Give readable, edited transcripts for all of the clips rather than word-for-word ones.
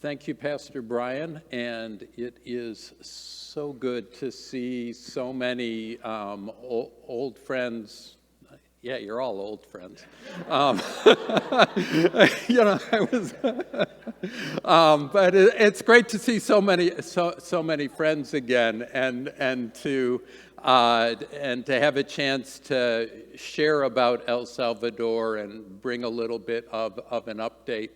Thank you, Pastor Brian, and it is so good to see so many old friends. Yeah, you're all old friends. But it's great to see so many friends again, and to have a chance to share about El Salvador and bring a little bit of an update.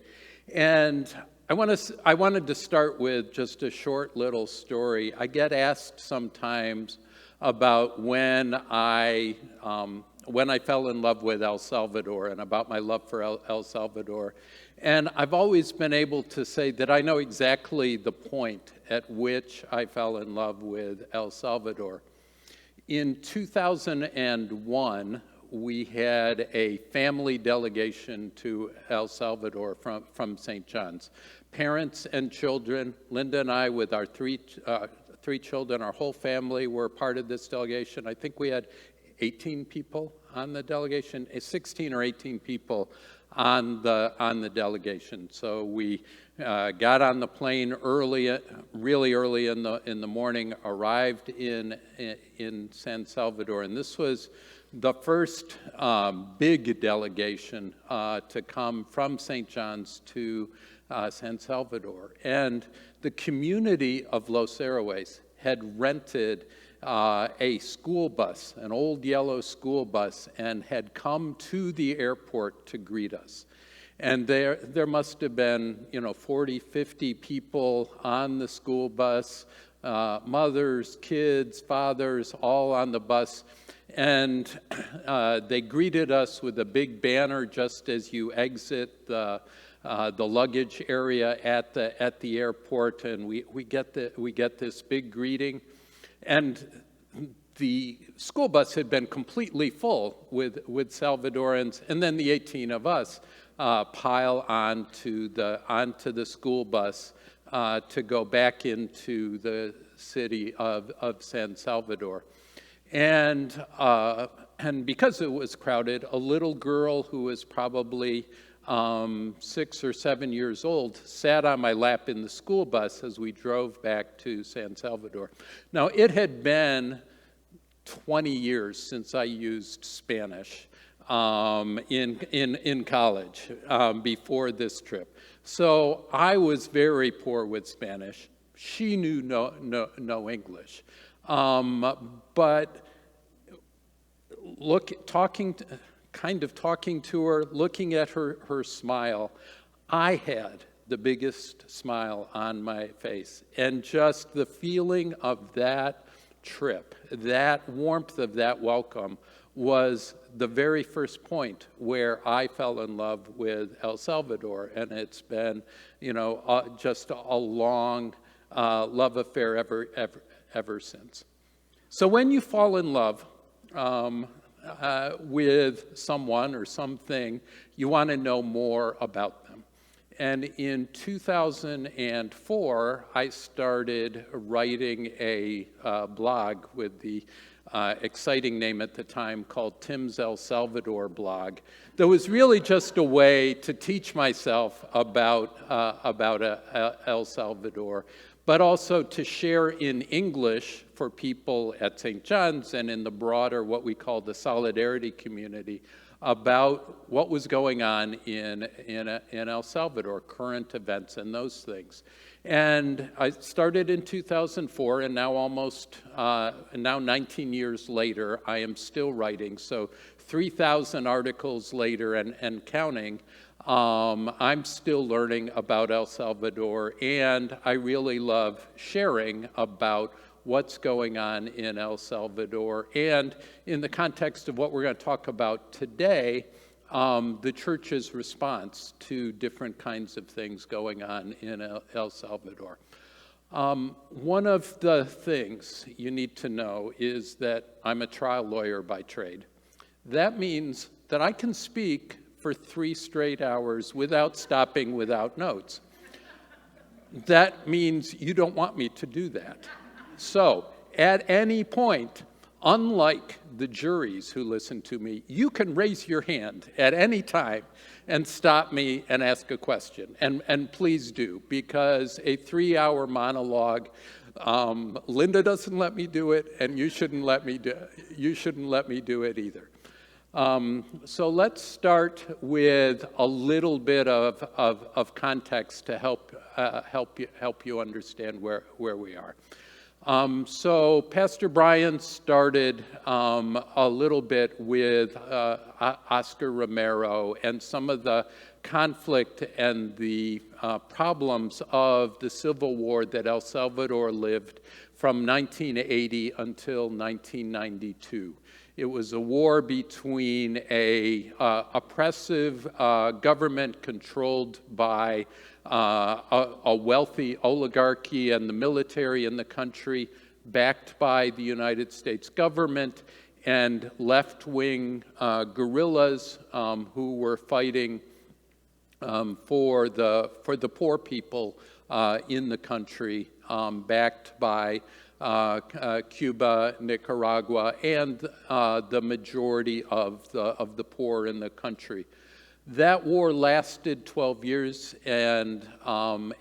And I wanted to start with just a short little story. I get asked sometimes about when I fell in love with El Salvador and about my love for El Salvador. And I've always been able to say that I know exactly the point at which I fell in love with El Salvador. In 2001, we had a family delegation to El Salvador from St. John's. Parents and children, Linda and I with our three children, our whole family were part of this delegation. I think we had 18 people on the delegation, 16 or 18 people on the delegation. So we got on the plane really early in the morning, arrived in San Salvador, and this was the first big delegation to come from St. John's to San Salvador. And the community of Los Héroes had rented a school bus, an old yellow school bus, and had come to the airport to greet us. And there must have been, 40, 50 people on the school bus, mothers, kids, fathers, all on the bus. And they greeted us with a big banner just as you exit the luggage area at the airport, and we get this big greeting. And the school bus had been completely full with Salvadorans, and then the 18 of us pile onto the school bus to go back into the city of San Salvador. And because it was crowded, a little girl who was probably 6 or 7 years old sat on my lap in the school bus as we drove back to San Salvador. Now, it had been 20 years since I used Spanish in college before this trip. So I was very poor with Spanish. She knew no English. But talking to her, looking at her smile, I had the biggest smile on my face. And just the feeling of that trip, that warmth of that welcome, was the very first point where I fell in love with El Salvador. And it's been, just a long love affair ever since. So when you fall in love with someone or something, you want to know more about them. And in 2004, I started writing a blog with the exciting name at the time called Tim's El Salvador blog. That was really just a way to teach myself about El Salvador, but also to share in English for people at St. John's and in the broader, what we call the Solidarity community, about what was going on in El Salvador, current events and those things. And I started in 2004, and now now 19 years later, I am still writing. So 3,000 articles later and counting, I'm still learning about El Salvador, and I really love sharing about what's going on in El Salvador. And in the context of what we're going to talk about today, the church's response to different kinds of things going on in El Salvador. One of the things you need to know is that I'm a trial lawyer by trade. That means that I can speak for 3 straight hours without stopping, without notes. That means you don't want me to do that. So, at any point, unlike the juries who listen to me, you can raise your hand at any time and stop me and ask a question. And please do, because a 3-hour monologue, Linda doesn't let me do it, and you shouldn't let me do it either. So let's start with a little bit of context to help you understand where we are. So Pastor Brian started a little bit with Oscar Romero and some of the conflict and the problems of the Civil War that El Salvador lived from 1980 until 1992. It was a war between a oppressive government controlled by a wealthy oligarchy and the military in the country, backed by the United States government, and left-wing guerrillas who were fighting for the poor people in the country, backed by Cuba, Nicaragua, and the majority of the poor in the country. That war lasted 12 years and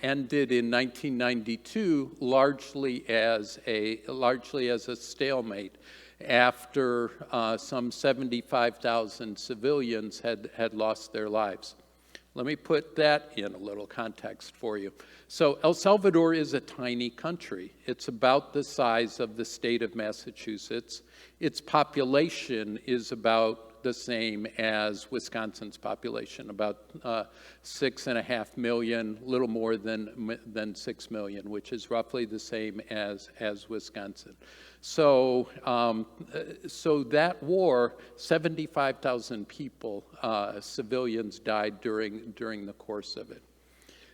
ended in 1992 largely as a stalemate after some 75,000 civilians had lost their lives. Let me put that in a little context for you. So El Salvador is a tiny country. It's about the size of the state of Massachusetts. Its population is about the same as Wisconsin's population, about 6.5 million, a little more than 6 million, which is roughly the same as Wisconsin. So, so that war, 75,000 people, civilians died during the course of it.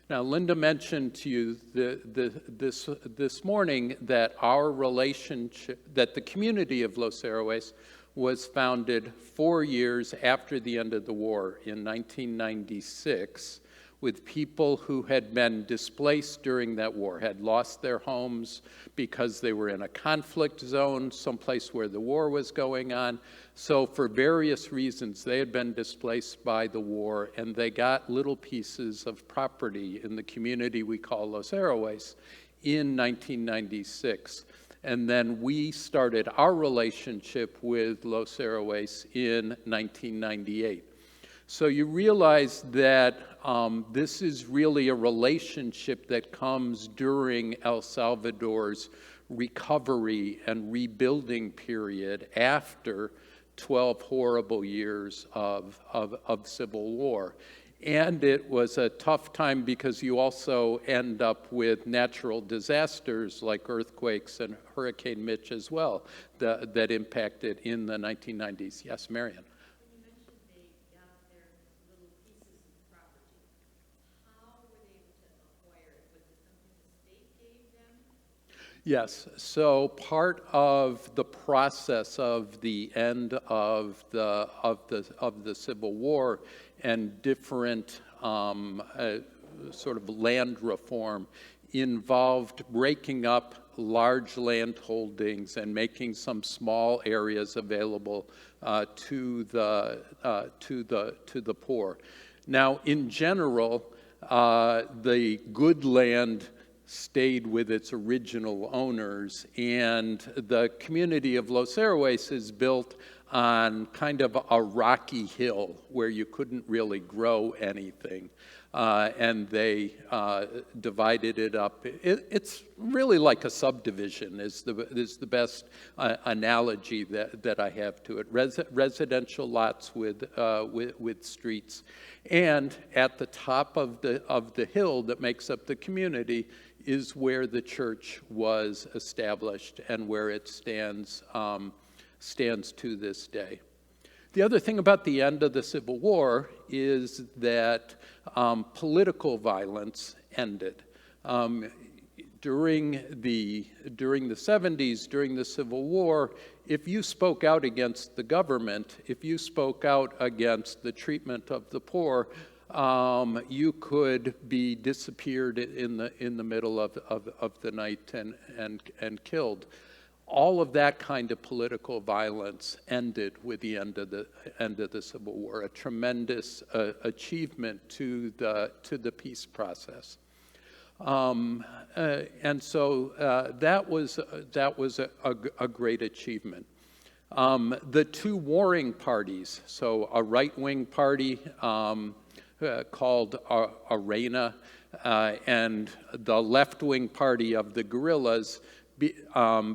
Now, Linda mentioned to you this morning that our relationship, that the community of Los Héroes was founded 4 years after the end of the war in 1996, with people who had been displaced during that war, had lost their homes because they were in a conflict zone, someplace where the war was going on. So for various reasons, they had been displaced by the war, and they got little pieces of property in the community we call Los Héroes in 1996. And then we started our relationship with Los Héroes in 1998. So you realize that this is really a relationship that comes during El Salvador's recovery and rebuilding period after 12 horrible years of civil war. And it was a tough time because you also end up with natural disasters like earthquakes and Hurricane Mitch as well that impacted in the 1990s. Yes, Marion? When you mentioned they got their little pieces of property, how were they able to acquire it? Was it something the state gave them? Yes, so part of the process of the end of the Civil War and different sort of land reform involved breaking up large land holdings and making some small areas available to the poor. Now, in general, the good land stayed with its original owners, and the community of Los Héroes is built on kind of a rocky hill where you couldn't really grow anything, and they divided it up. It's really like a subdivision is the best analogy that I have to it. Residential lots with streets, and at the top of the hill that makes up the community is where the church was established and where it stands to this day. The other thing about the end of the Civil War is that political violence ended. During the 70s, during the Civil War, if you spoke out against the government, if you spoke out against the treatment of the poor, you could be disappeared in the middle of the night and killed. all of that kind of political violence ended with the end of the Civil War, a tremendous achievement to the peace process. And so that was a great achievement. The two warring parties, so a right-wing party called Arena and the left-wing party of the guerrillas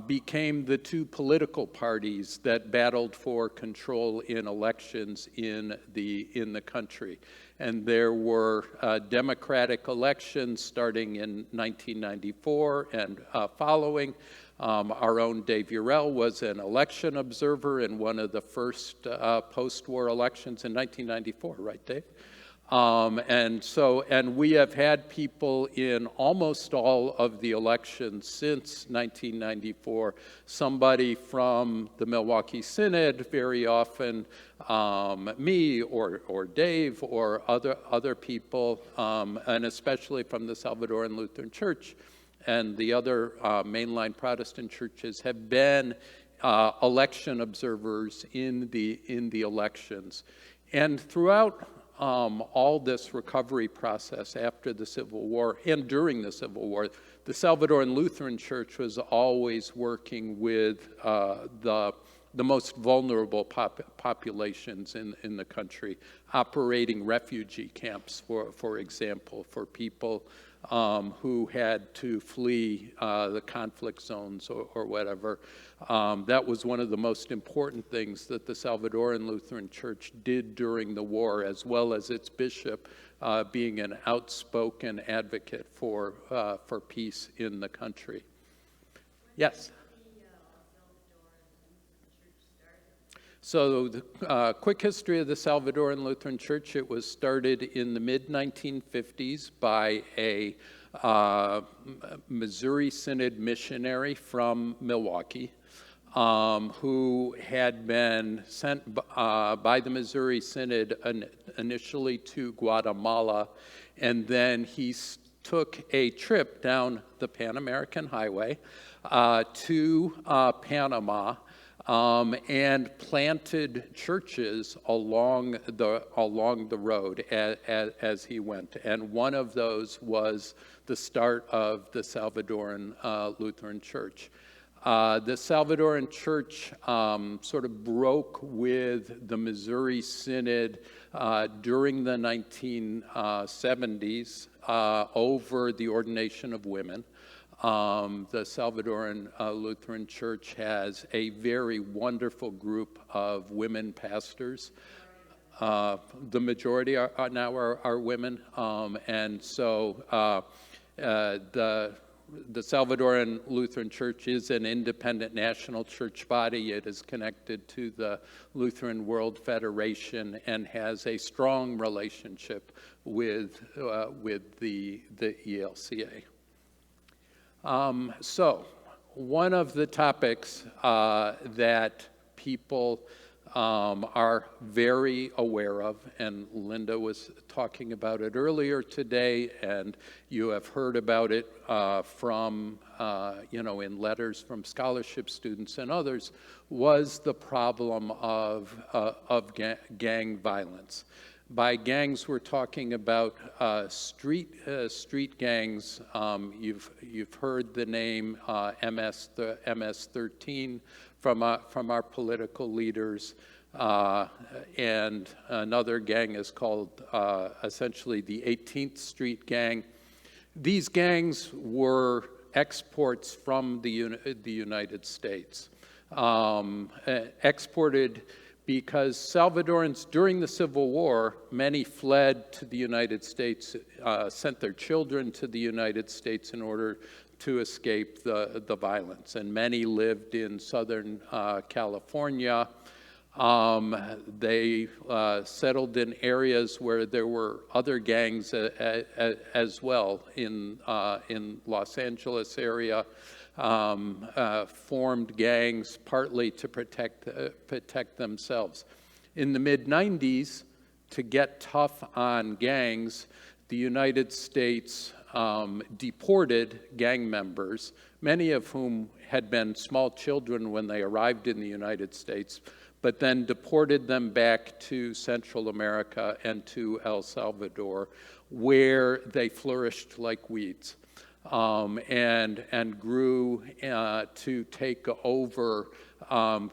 became the two political parties that battled for control in elections in the country. And there were democratic elections starting in 1994 and following. Our own Dave Urell was an election observer in one of the first post-war elections in 1994, right, Dave? And we have had people in almost all of the elections since 1994, somebody from the Milwaukee Synod, very often me or Dave or other people, and especially from the Salvadoran Lutheran Church and the other mainline Protestant churches have been election observers in the elections. And throughout all this recovery process after the Civil War and during the Civil War, the Salvadoran Lutheran Church was always working with the most vulnerable populations in the country, operating refugee camps, for example, for people who had to flee the conflict zones or whatever. That was one of the most important things that the Salvadoran Lutheran Church did during the war, as well as its bishop being an outspoken advocate for peace in the country. Yes? So the quick history of the Salvadoran Lutheran Church, it was started in the mid-1950s by a Missouri Synod missionary from Milwaukee who had been sent by the Missouri Synod initially to Guatemala, and then he took a trip down the Pan American Highway to Panama, and planted churches along the road as he went. And one of those was the start of the Salvadoran Lutheran Church. The Salvadoran Church sort of broke with the Missouri Synod during the 1970s over the ordination of women. The Salvadoran Lutheran Church has a very wonderful group of women pastors. The majority are women, and so the Salvadoran Lutheran Church is an independent national church body. It is connected to the Lutheran World Federation and has a strong relationship with the ELCA. So one of the topics that people are very aware of, and Linda was talking about it earlier today, and you have heard about it from, in letters from scholarship students and others, was the problem of gang violence. By gangs, we're talking about street gangs. You've heard the name MS-13 from our political leaders, and another gang is called essentially the 18th Street Gang. These gangs were exports from the United States, exported because Salvadorans, during the Civil War, many fled to the United States, sent their children to the United States in order to escape the violence. And many lived in Southern California. They settled in areas where there were other gangs as well, in Los Angeles area. Formed gangs partly to protect themselves. In the mid-90s, to get tough on gangs, the United States deported gang members, many of whom had been small children when they arrived in the United States, but then deported them back to Central America and to El Salvador, where they flourished like weeds, and grew to take over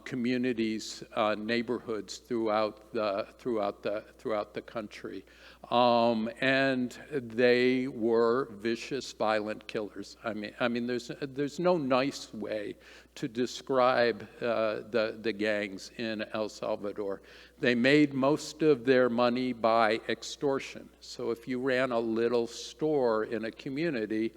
communities, neighborhoods throughout the country. And they were vicious, violent killers. I mean, there's no nice way to describe the gangs in El Salvador. They made most of their money by extortion. So if you ran a little store in a community,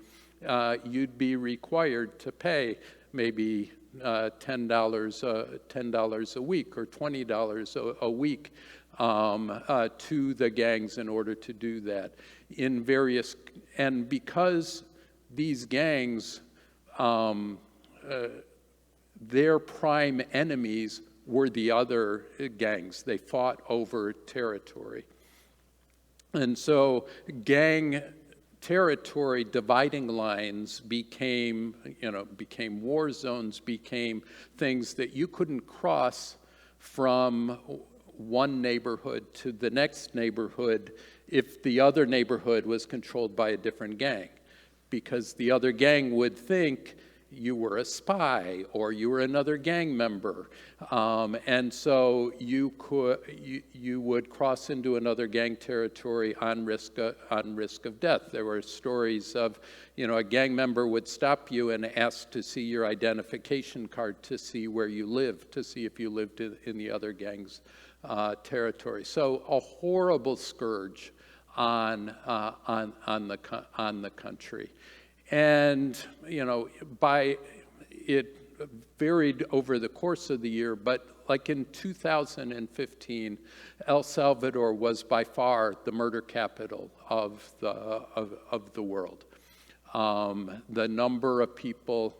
you'd be required to pay maybe $10 a week or $20 a week to the gangs in order to do that. And because these gangs, their prime enemies were the other gangs. They fought over territory. And so gang territory dividing lines became war zones, became things that you couldn't cross from one neighborhood to the next neighborhood if the other neighborhood was controlled by a different gang, because the other gang would think you were a spy or you were another gang member, and so you would cross into another gang territory on risk of death. There were stories of, a gang member would stop you and ask to see your identification card to see where you lived, to see if you lived in the other gang's territory. So a horrible scourge on the country. And, it varied over the course of the year, but like in 2015, El Salvador was by far the murder capital of the world. The number of people,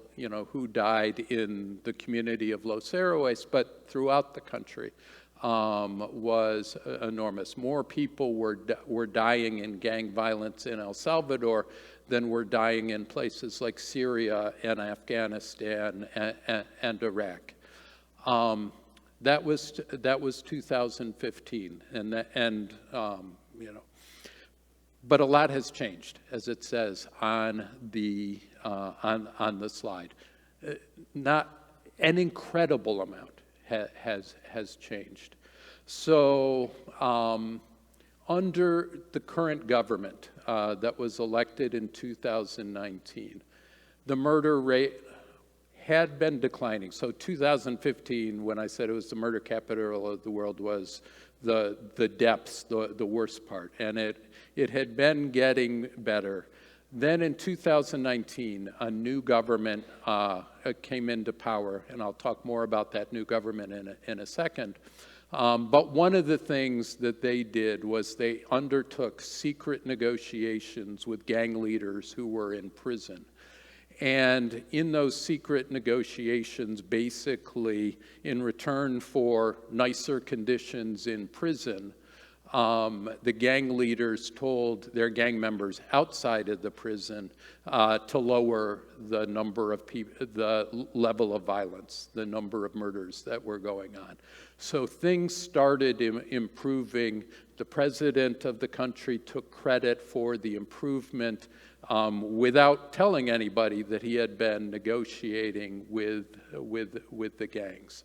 who died in the community of Los Héroes, but throughout the country, was enormous. More people were dying in gang violence in El Salvador than were dying in places like Syria and Afghanistan and Iraq. That was 2015, but a lot has changed, as it says on the slide. Not an incredible amount has changed. So under the current government that was elected in 2019, the murder rate had been declining. So 2015, when I said it was the murder capital of the world, was the depths, the worst part, and it had been getting better. Then in 2019, a new government came into power, and I'll talk more about that new government in a second. But one of the things that they did was they undertook secret negotiations with gang leaders who were in prison. And in those secret negotiations, basically, in return for nicer conditions in prison, the gang leaders told their gang members outside of the prison to lower the number of people, the level of violence, the number of murders that were going on. So things started improving. The president of the country took credit for the improvement without telling anybody that he had been negotiating with the gangs.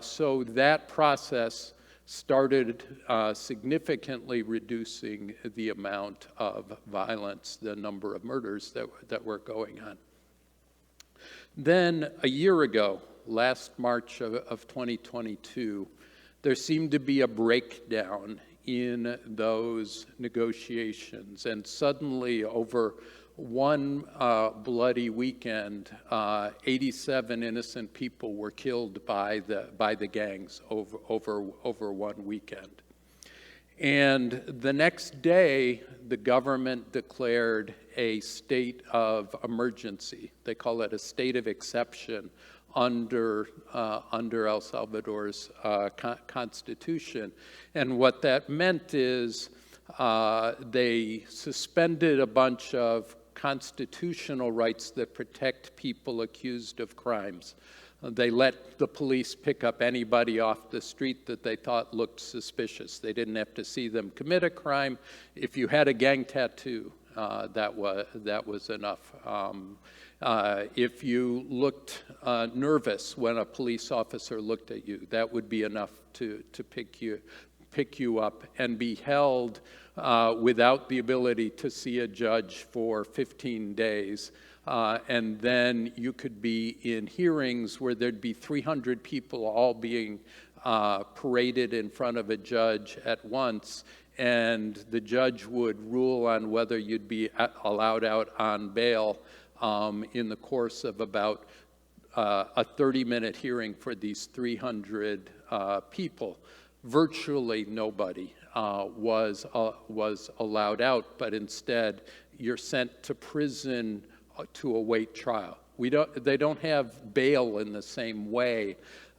So that process started significantly reducing the amount of violence, the number of murders that were going on. Then a year ago, last March of 2022, there seemed to be a breakdown in those negotiations, and suddenly over one bloody weekend, 87 innocent people were killed by the gangs over one weekend. And the next day, the government declared a state of emergency. They call it a state of exception under El Salvador's constitution. And what that meant is They suspended a bunch of constitutional rights that protect people accused of crimes. They let the police pick up anybody off the street that they thought looked suspicious. They didn't have to see them commit a crime. If you had a gang tattoo, that was enough. If you looked nervous when a police officer looked at you, that would be enough to pick you up and be held without the ability to see a judge for 15 days. And then you could be in hearings where there'd be 300 people all being paraded in front of a judge at once, and the judge would rule on whether you'd be allowed out on bail in the course of about a 30-minute hearing for these 300 people. Virtually nobody was allowed out, but instead you're sent to prison to await trial. They don't have bail in the same way,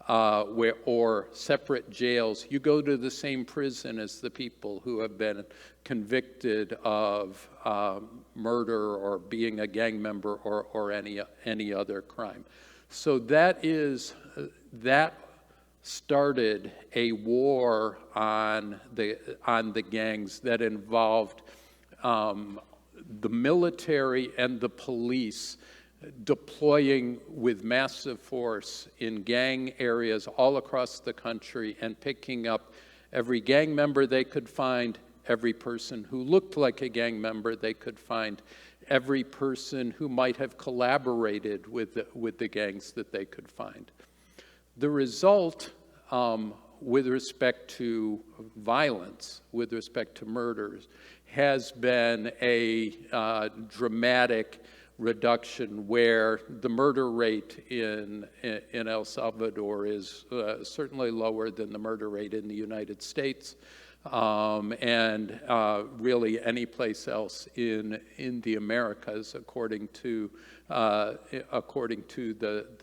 or separate jails. You go to the same prison as the people who have been convicted of murder or being a gang member or any other crime. So that started a war on the gangs that involved the military and the police deploying with massive force in gang areas all across the country and picking up every gang member they could find, every person who looked like a gang member they could find, every person who might have collaborated with the gangs that they could find. The result, with respect to violence, with respect to murders, has been a dramatic reduction where the murder rate in El Salvador is certainly lower than the murder rate in the United States, and really any place else in the Americas, according to the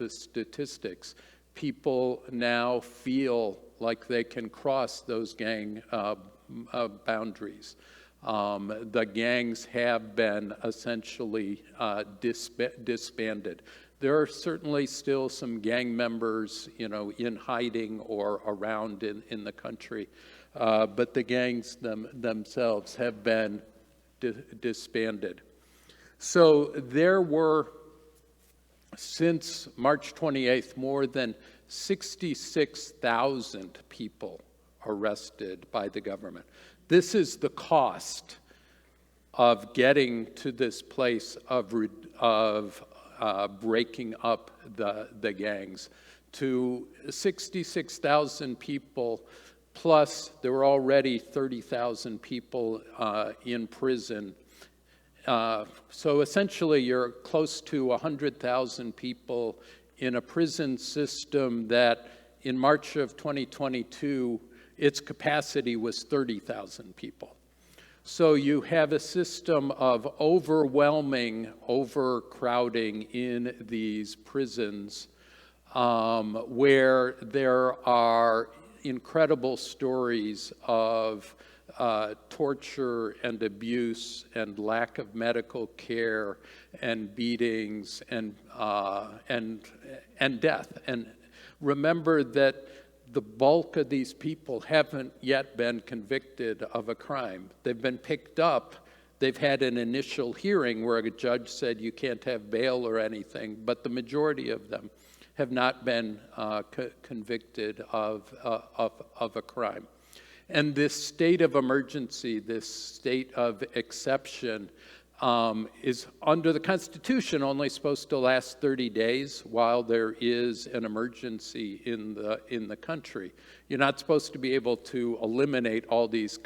statistics. People now feel like they can cross those gang boundaries. The gangs have been essentially disbanded. There are certainly still some gang members, in hiding or around in the country, but the gangs themselves have been disbanded. So there were, since March 28th, more than 66,000 people arrested by the government. This is the cost of getting to this place of breaking up the gangs. To 66,000 people, plus there were already 30,000 people in prison. So essentially you're close to 100,000 people in a prison system that in March of 2022, its capacity was 30,000 people. So you have a system of overwhelming overcrowding in these prisons, where there are incredible stories of torture and abuse and lack of medical care and beatings and death. And remember that the bulk of these people haven't yet been convicted of a crime. They've been picked up. They've had an initial hearing where a judge said you can't have bail or anything, but the majority of them have not been convicted of a crime. And this state of emergency, this state of exception, is under the Constitution only supposed to last 30 days while there is an emergency in the country. You're not supposed to be able to eliminate all these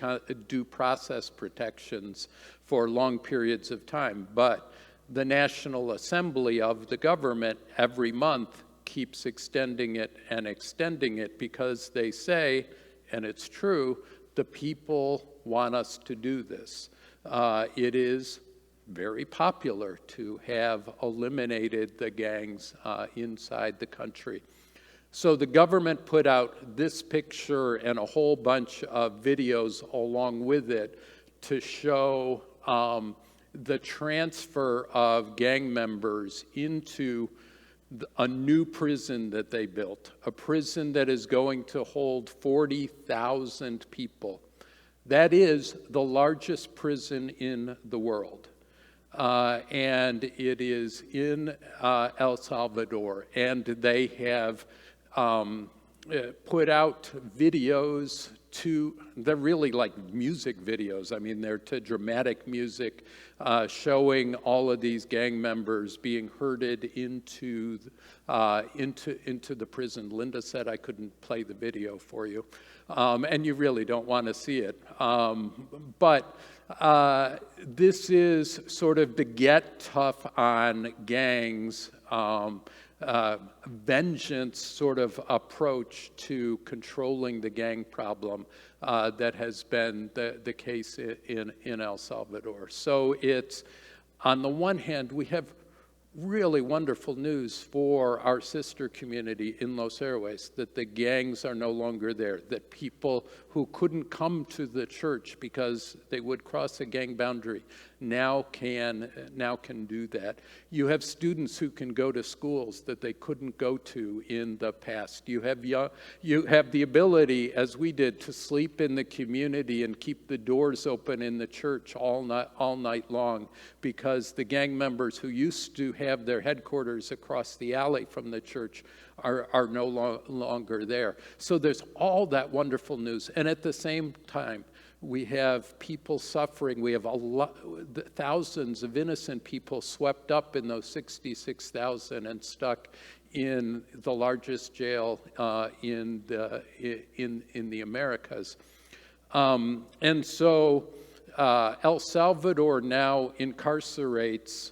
due process protections for long periods of time, but the National Assembly of the government every month keeps extending it because they say, and it's true, the people want us to do this. It is very popular to have eliminated the gangs inside the country. So the government put out this picture and a whole bunch of videos along with it to show the transfer of gang members into a new prison that they built, a prison that is going to hold 40,000 people. That is the largest prison in the world. And it is in El Salvador. And they have put out videos they're really like music videos. I mean, they're to dramatic music showing all of these gang members being herded into the prison. Linda said I couldn't play the video for you, and you really don't want to see it. But this is sort of the get tough on gangs vengeance sort of approach to controlling the gang problem that has been the case in El Salvador. So it's, on the one hand, we have really wonderful news for our sister community in Los Héroes, that the gangs are no longer there, that people who couldn't come to the church because they would cross a gang boundary now can do that. You have students who can go to schools that they couldn't go to in the past. You have the ability, as we did, to sleep in the community and keep the doors open in the church all night long, because the gang members who used to have their headquarters across the alley from the church are no longer there. So there's all that wonderful news. And at the same time, we have people suffering. We have thousands of innocent people swept up in those 66,000 and stuck in the largest jail in the Americas. And so El Salvador now incarcerates,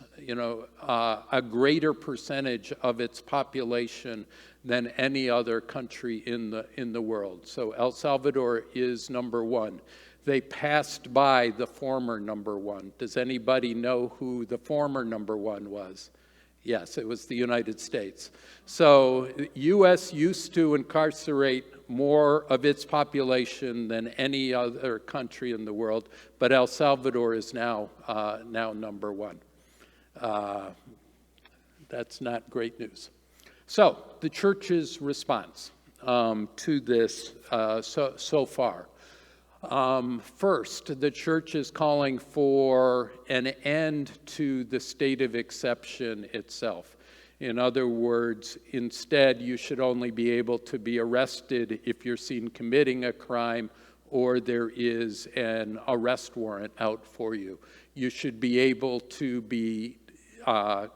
a greater percentage of its population than any other country in the world. So El Salvador is number one. They passed by the former number one. Does anybody know who the former number one was? Yes, it was the United States. So the U.S. used to incarcerate more of its population than any other country in the world, but El Salvador is now number one. That's not great news. So the church's response to this so far. First, the church is calling for an end to the state of exception itself. In other words, instead, you should only be able to be arrested if you're seen committing a crime or there is an arrest warrant out for you. You should be able to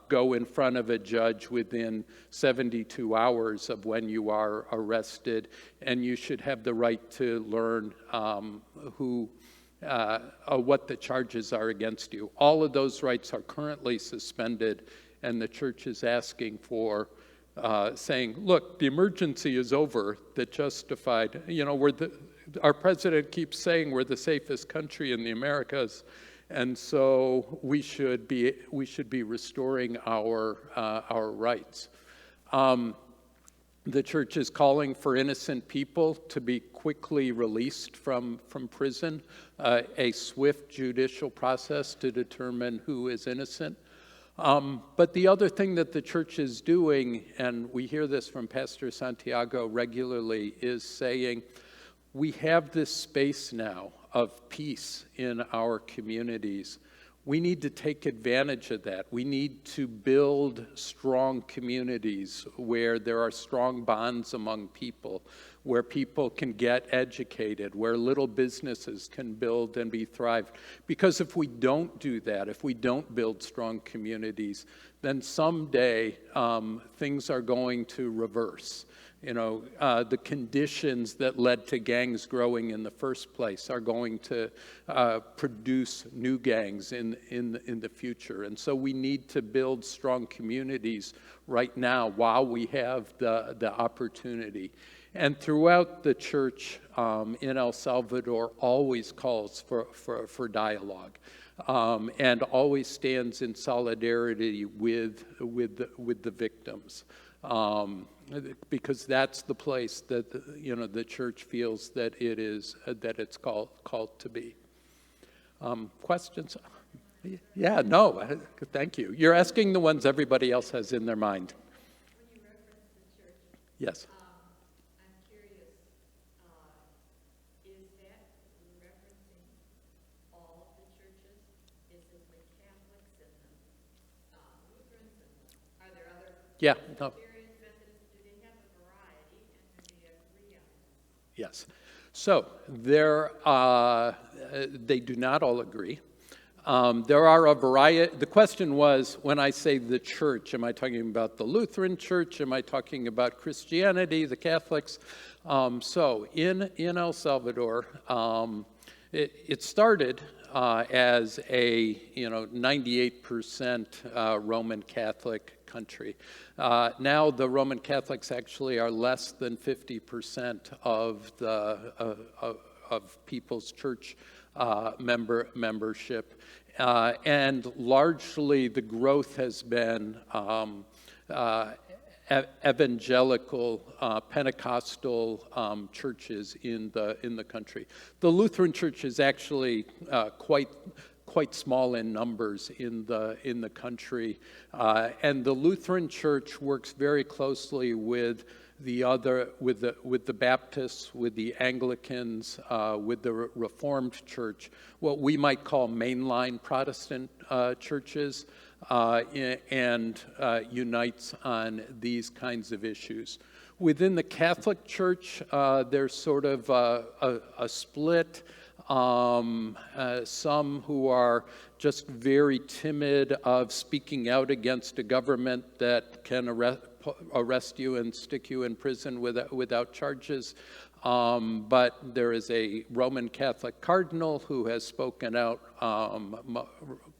go in front of a judge within 72 hours of when you are arrested, and you should have the right to learn what the charges are against you. All of those rights are currently suspended, and the church is asking for, saying, look, the emergency is over that justified, our president keeps saying we're the safest country in the Americas, and so we should be restoring our rights. The church is calling for innocent people to be quickly released from prison, a swift judicial process to determine who is innocent. But the other thing that the church is doing, and we hear this from Pastor Santiago regularly, is saying, we have this space now of peace in our communities. We need to take advantage of that. We need to build strong communities where there are strong bonds among people, where people can get educated, where little businesses can build and be thrived. Because if we don't do that, if we don't build strong communities, then someday things are going to reverse. The conditions that led to gangs growing in the first place are going to produce new gangs in the future. And so we need to build strong communities right now while we have the opportunity. And throughout the church in El Salvador always calls for dialogue. And always stands in solidarity with the victims. Because that's the place that the church feels that it's called to be. Questions? Yeah, no, thank you. You're asking the ones everybody else has in their mind. When you reference the church, Yes. I'm curious, is that referencing all of the churches? Is it the Catholics and the Lutherans are there other Yeah, no, Presbyterians, Methodists? Do they have a variety and do they agree on it? yes. So they do not all agree. There are a variety. The question was, when I say the church, am I talking about the Lutheran Church? Am I talking about Christianity, the Catholics? So in El Salvador, it started as a 98% Roman Catholic country. Now the Roman Catholics actually are less than 50% of people's church membership, and largely the growth has been evangelical Pentecostal churches in the country. The Lutheran Church is actually quite small in numbers in the country, and the Lutheran Church works very closely with the Baptists, with the Anglicans, with the Reformed Church, what we might call mainline Protestant churches, and unites on these kinds of issues. Within the Catholic Church, there's sort of a split. Some who are just very timid of speaking out against a government that can arrest you and stick you in prison without charges. But there is a Roman Catholic cardinal who has spoken out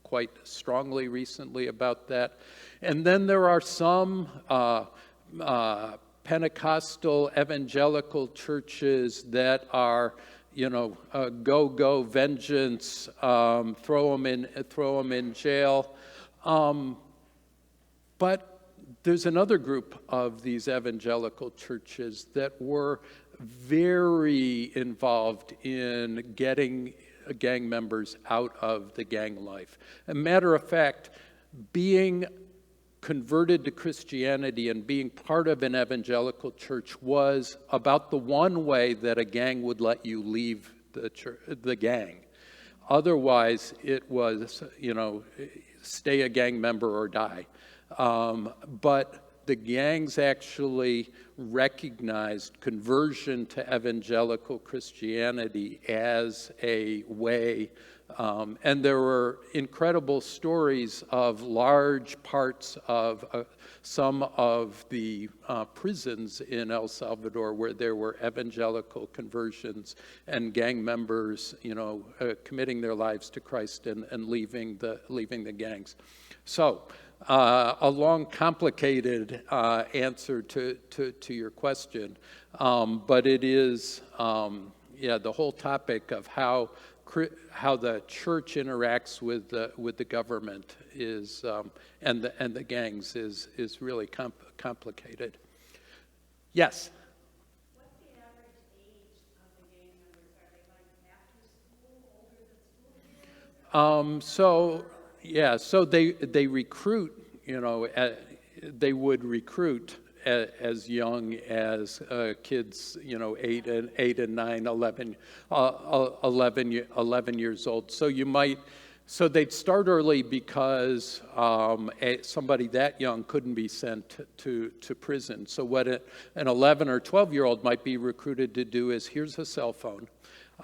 quite strongly recently about that. And then there are some Pentecostal evangelical churches that are, go vengeance, throw them in jail. But there's another group of these evangelical churches that were very involved in getting gang members out of the gang life. As a matter of fact, being converted to Christianity and being part of an evangelical church was about the one way that a gang would let you leave the gang. Otherwise, it was, stay a gang member or die. But the gangs actually recognized conversion to evangelical Christianity as a way. And there were incredible stories of large parts of some of the prisons in El Salvador where there were evangelical conversions and gang members, committing their lives to Christ and leaving the gangs. So, a long, complicated answer to your question, but it is, the whole topic of how the church interacts with the government is, and the gangs is really complicated. Yes. What's the average age of the gang members? Are they like after school, older than school years? So they recruit, they would recruit as young as kids, 8 and 9, 11 years old. So they'd start early because somebody that young couldn't be sent to prison. So what an 11 or 12-year-old might be recruited to do is, here's a cell phone,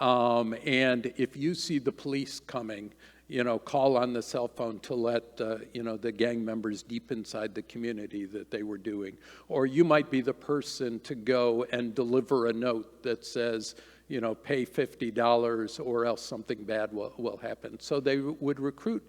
and if you see the police coming, call on the cell phone to let the gang members deep inside the community that they were doing. Or you might be the person to go and deliver a note that says, pay $50 or else something bad will happen. So they would recruit,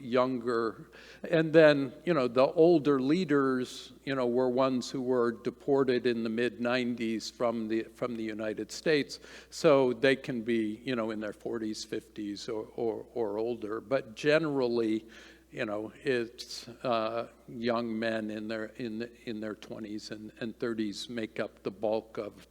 younger. And then, the older leaders, were ones who were deported in the mid-90s from the United States. So they can be, in their 40s, 50s, or older. But generally, it's young men in their 20s and 30s make up the bulk of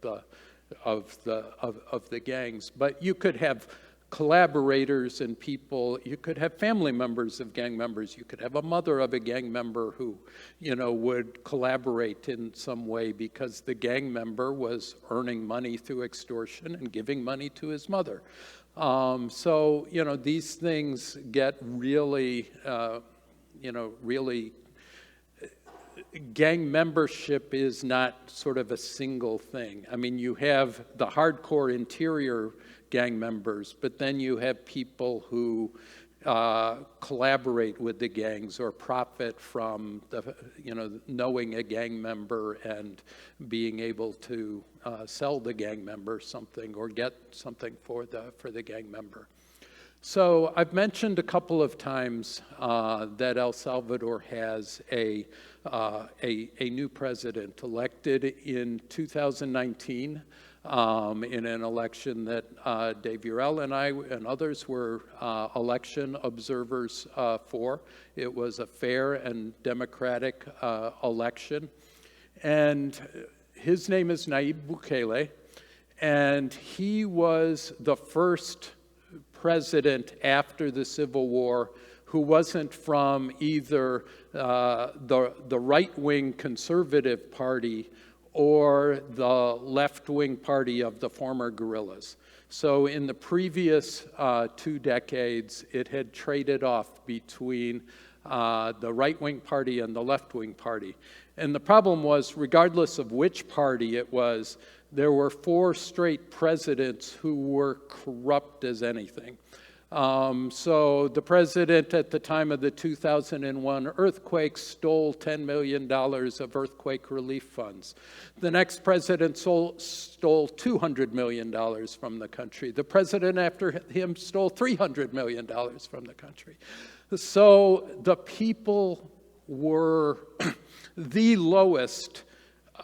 of the gangs. But you could have collaborators and people, you could have family members of gang members, you could have a mother of a gang member who, would collaborate in some way because the gang member was earning money through extortion and giving money to his mother. So, these things get really, really, gang membership is not sort of a single thing. I mean, you have the hardcore interior gang members, but then you have people who collaborate with the gangs or profit from knowing a gang member and being able to sell the gang member something or get something for the gang member. So I've mentioned a couple of times that El Salvador has a new president elected in 2019 in an election that Dave Urell and I and others were election observers for. It was a fair and democratic election. And his name is Nayib Bukele, and he was the first president after the Civil War who wasn't from either the right-wing conservative party or the left-wing party of the former guerrillas. So in the previous 2 decades, it had traded off between the right-wing party and the left-wing party. And the problem was, regardless of which party it was, there were 4 straight presidents who were corrupt as anything. So the president at the time of the 2001 earthquake stole $10 million of earthquake relief funds. The next president stole $200 million from the country. The president after him stole $300 million from the country. So the people were the lowest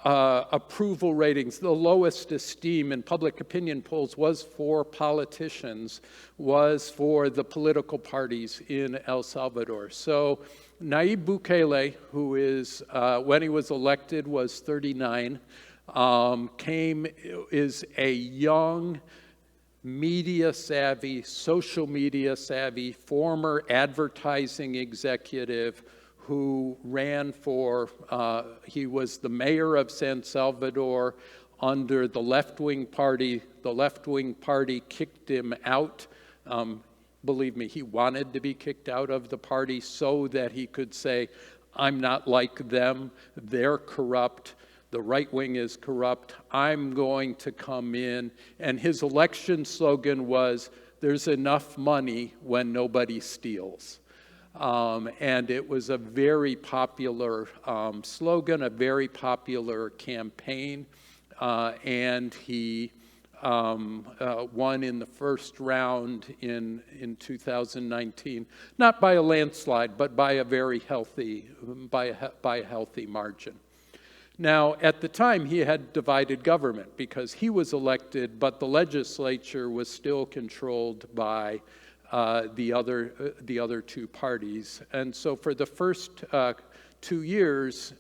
approval ratings, the lowest esteem in public opinion polls was for politicians, was for the political parties in El Salvador. So Nayib Bukele, who is, when he was elected, was 39, is a young, media-savvy, social media-savvy, former advertising executive who ran for, he was the mayor of San Salvador under the left-wing party. The left-wing party kicked him out. Believe me, he wanted to be kicked out of the party so that he could say, I'm not like them, they're corrupt, the right wing is corrupt, I'm going to come in. And his election slogan was, there's enough money when nobody steals. And it was a very popular slogan, a very popular campaign, and he won in the first round in 2019, not by a landslide, but by a very healthy, by a healthy margin. Now, at the time, he had divided government because he was elected, but the legislature was still controlled by the other 2 parties. And so for the first 2 years,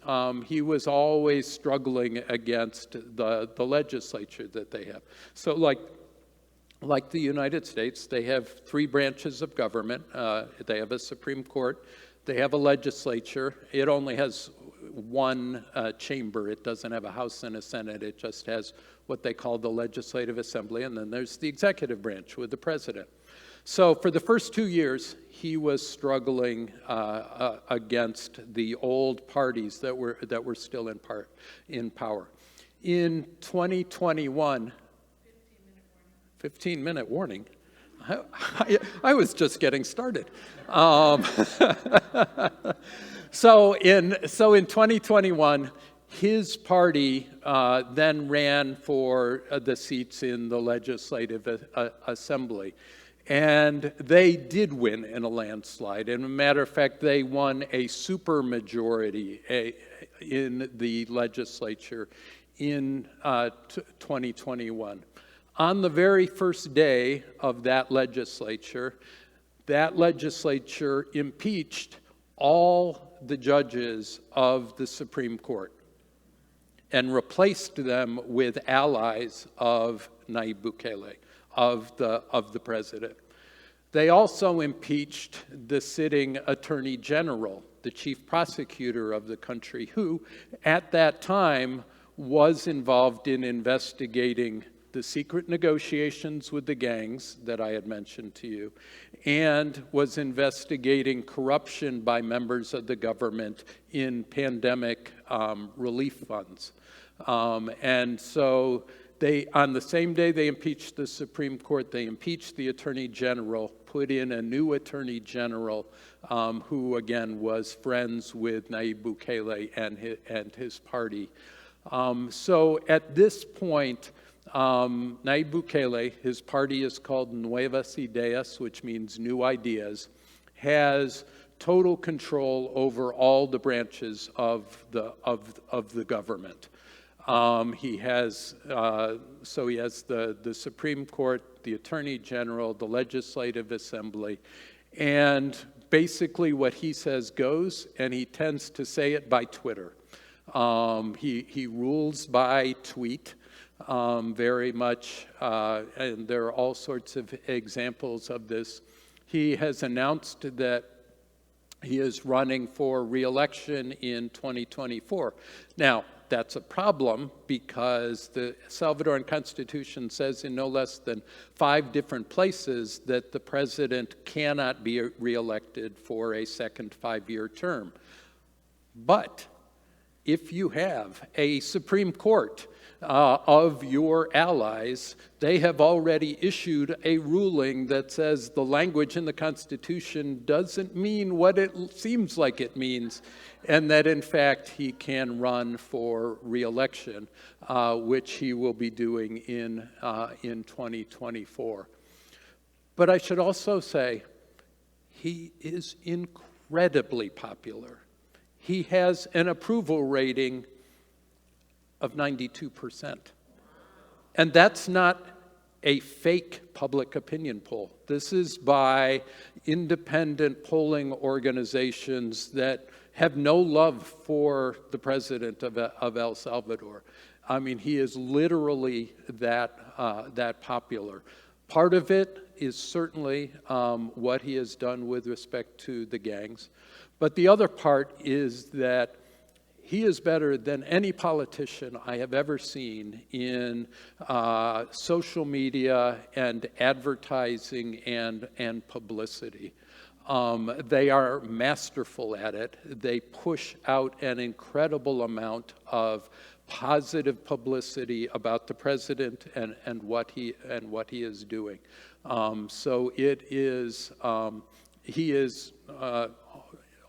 he was always struggling against the legislature that they have. So like the United States, they have 3 branches of government. They have a Supreme Court. They have a legislature. It only has 1 chamber. It doesn't have a House and a Senate. It just has what they call the Legislative Assembly. And then there's the executive branch with the president. So for the first 2 years, he was struggling against the old parties that were still in power. In 2021, 15-minute warning. I was just getting started. So in 2021, his party then ran for the seats in the Legislative Assembly. And they did win in a landslide. And as a matter of fact, they won a supermajority in the legislature in 2021. On the very first day of that legislature impeached all the judges of the Supreme Court. and replaced them with allies of Nayib Bukele, of the president. They also impeached the sitting attorney general, the chief prosecutor of the country, who at that time was involved in investigating the secret negotiations with the gangs that I had mentioned to you, and was investigating corruption by members of the government in pandemic relief funds. And so on the same day they impeached the Supreme Court, they impeached the Attorney General, put in a new Attorney General who, again, was friends with Nayib Bukele and his party. So at this point, Nayib Bukele, his party is called Nuevas Ideas, which means new ideas, has total control over all the branches of the government. He has the Supreme Court, the Attorney General, the Legislative Assembly, and basically what he says goes, and he tends to say it by Twitter. He rules by tweet very much, and there are all sorts of examples of this. He has announced that he is running for re-election in 2024. Now, that's a problem because the Salvadoran Constitution says in no less than 5 different places that the president cannot be re-elected for a second 5-year term. But if you have a Supreme Court of your allies, they have already issued a ruling that says the language in the Constitution doesn't mean what it seems like it means, and that in fact he can run for re-election, which he will be doing in 2024. But I should also say he is incredibly popular. He has an approval rating of 92%. And that's not a fake public opinion poll. This is by independent polling organizations that have no love for the president of El Salvador. I mean, he is literally that popular. Part of it is certainly what he has done with respect to the gangs. But the other part is that he is better than any politician I have ever seen in social media and advertising and publicity. They are masterful at it. They push out an incredible amount of positive publicity about the president and what he is doing. So it is he is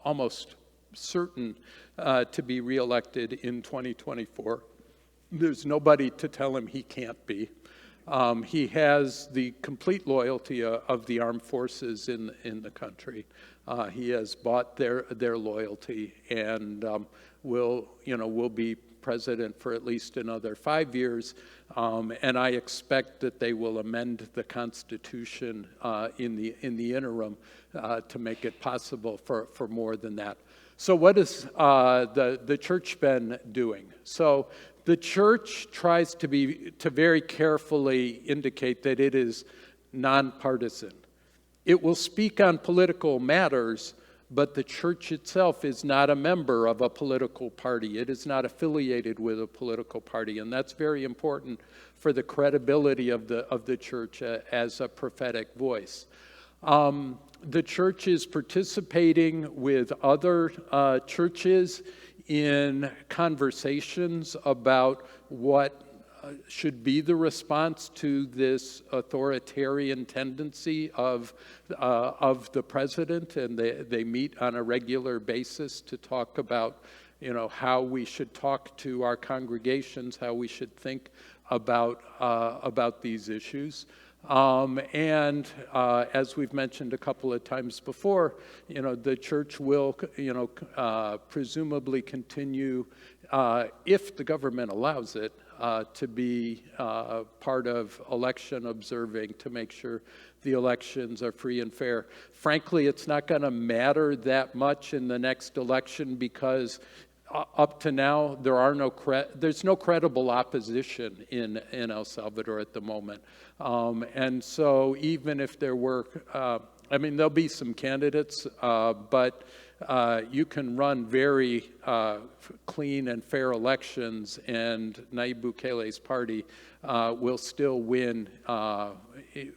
almost certain to be reelected in 2024. There's nobody to tell him he can't be. He has the complete loyalty of the armed forces in the country. He has bought their loyalty and will be president for at least another 5 years. And I expect that they will amend the Constitution in the interim to make it possible for more than that. So what has the church been doing? So the church tries to very carefully indicate that it is nonpartisan. It will speak on political matters, but the church itself is not a member of a political party. It is not affiliated with a political party, and that's very important for the credibility of the church as a prophetic voice. The church is participating with other churches in conversations about what should be the response to this authoritarian tendency of the president, and they meet on a regular basis to talk about, how we should talk to our congregations, how we should think about these issues. And as we've mentioned a couple of times before, the church will, presumably continue, if the government allows it, to be part of election observing to make sure the elections are free and fair. Frankly, it's not going to matter that much in the next election because up to now, there's no credible opposition in El Salvador at the moment. And so even if there were, there'll be some candidates, but you can run very clean and fair elections, and Nayib Bukele's party will still win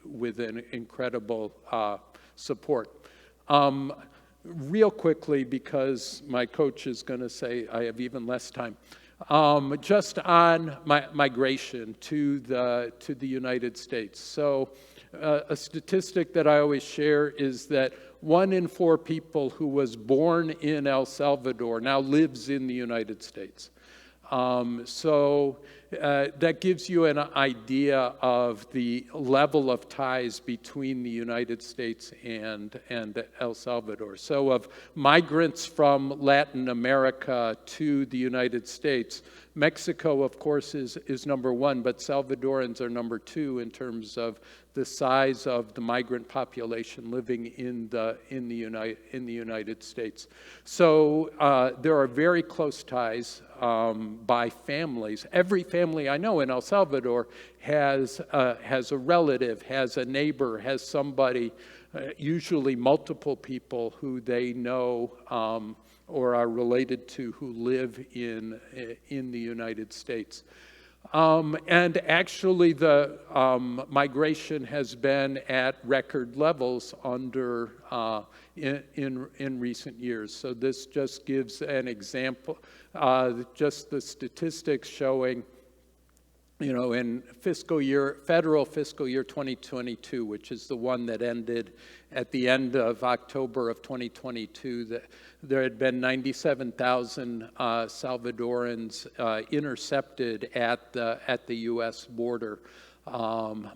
with an incredible support. Real quickly, because my coach is going to say I have even less time, just on migration to the United States. So a statistic that I always share is that 1 in 4 people who was born in El Salvador now lives in the United States. That gives you an idea of the level of ties between the United States and El Salvador. So of migrants from Latin America to the United States, Mexico, of course, is number 1, but Salvadorans are number 2 in terms of the size of the migrant population living in the United States. So there are very close ties by families. Every family I know in El Salvador has a relative, has a neighbor, has somebody, usually multiple people who they know or are related to who live in the United States. And actually the migration has been at record levels in recent years. So this just gives an example, just the statistics showing, in federal fiscal year 2022, which is the one that ended at the end of October of 2022, that there had been 97,000 Salvadorans intercepted at the U.S. border,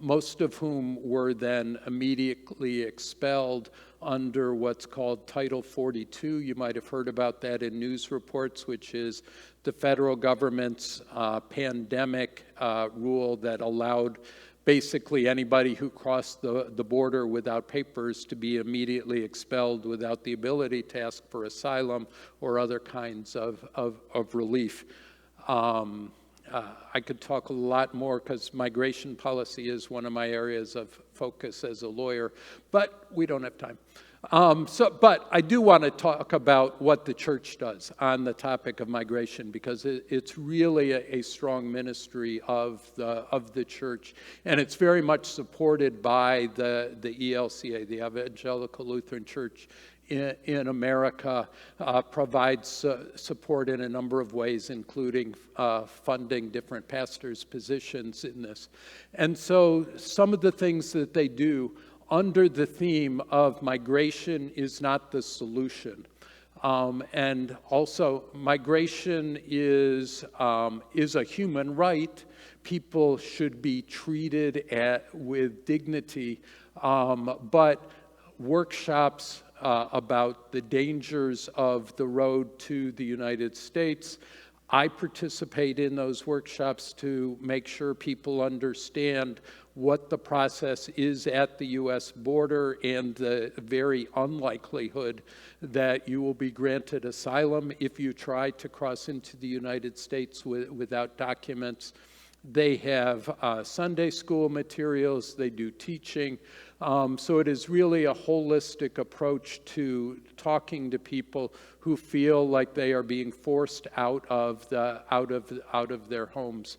most of whom were then immediately expelled under what's called Title 42. You might have heard about that in news reports, which is the federal government's pandemic rule that allowed basically anybody who crossed the border without papers to be immediately expelled without the ability to ask for asylum or other kinds of relief. I could talk a lot more because migration policy is one of my areas of focus as a lawyer, but we don't have time. But I do want to talk about what the church does on the topic of migration, because it's really a strong ministry of the church, and it's very much supported by the ELCA, the Evangelical Lutheran Church in America, provides support in a number of ways, including funding different pastors' positions in this. And so some of the things that they do under the theme of migration is not the solution. And also, migration is a human right. People should be treated with dignity, but workshops about the dangers of the road to the United States, I participate in those workshops to make sure people understand what the process is at the U.S. border and the very unlikelihood that you will be granted asylum if you try to cross into the United States without documents. They have Sunday school materials, they do teaching. So it is really a holistic approach to talking to people who feel like they are being forced out of their homes.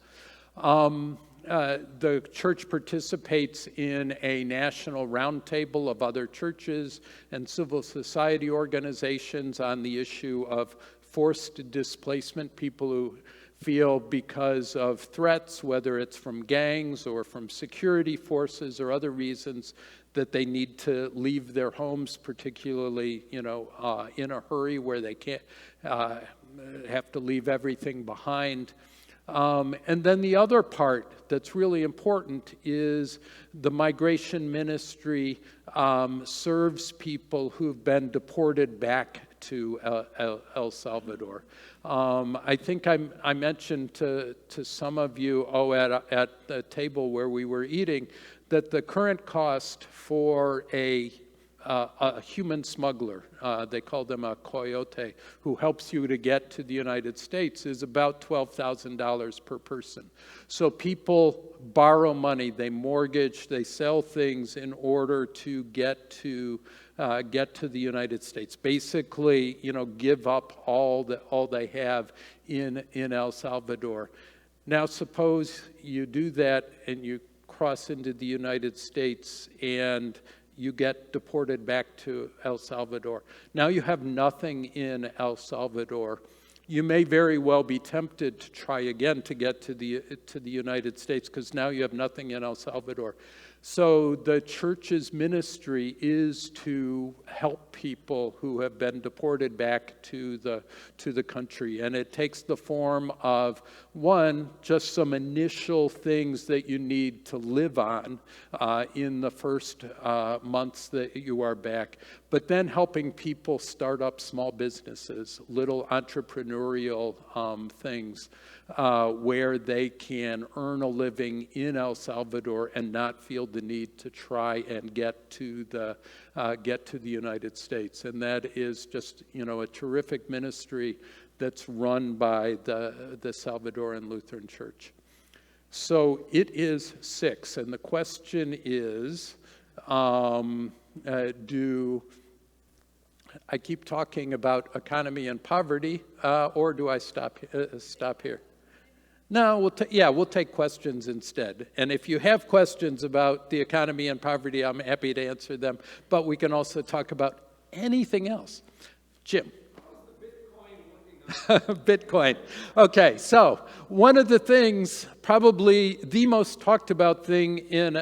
The church participates in a national roundtable of other churches and civil society organizations on the issue of forced displacement, people who feel because of threats, whether it's from gangs or from security forces or other reasons, that they need to leave their homes, particularly, in a hurry where they can't have to leave everything behind. And then the other part that's really important is the migration ministry serves people who've been deported back to El Salvador. I think I mentioned to some of you at the table where we were eating that the current cost for a a human smuggler, they call them a coyote, who helps you to get to the United States is about $12,000 per person. So people borrow money, they mortgage, they sell things in order to get to the United States. Basically, give up all they have in El Salvador. Now, suppose you do that and you cross into the United States and you get deported back to El Salvador. Now you have nothing in El Salvador. You may very well be tempted to try again to get to the United States, because now you have nothing in El Salvador. So the church's ministry is to help people who have been deported back to the country. And it takes the form of, one, just some initial things that you need to live on in the first months that you are back, but then helping people start up small businesses, little entrepreneurial things where they can earn a living in El Salvador and not feel the need to try and get to the United States. And that is just, a terrific ministry that's run by the Salvadoran Lutheran Church. So it is 6, and the question is, do I keep talking about economy and poverty, or do I stop here? No, we'll take questions instead. And if you have questions about the economy and poverty, I'm happy to answer them. But we can also talk about anything else. Jim. Bitcoin. Okay, so one of the things, probably the most talked about thing in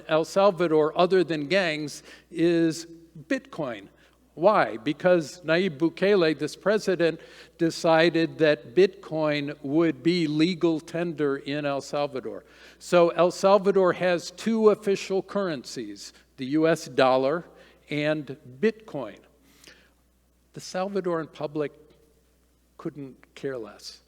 El Salvador, other than gangs, is Bitcoin. Why? Because Nayib Bukele, this president, decided that Bitcoin would be legal tender in El Salvador. So El Salvador has 2 official currencies, the US dollar and Bitcoin. The Salvadoran public couldn't care less.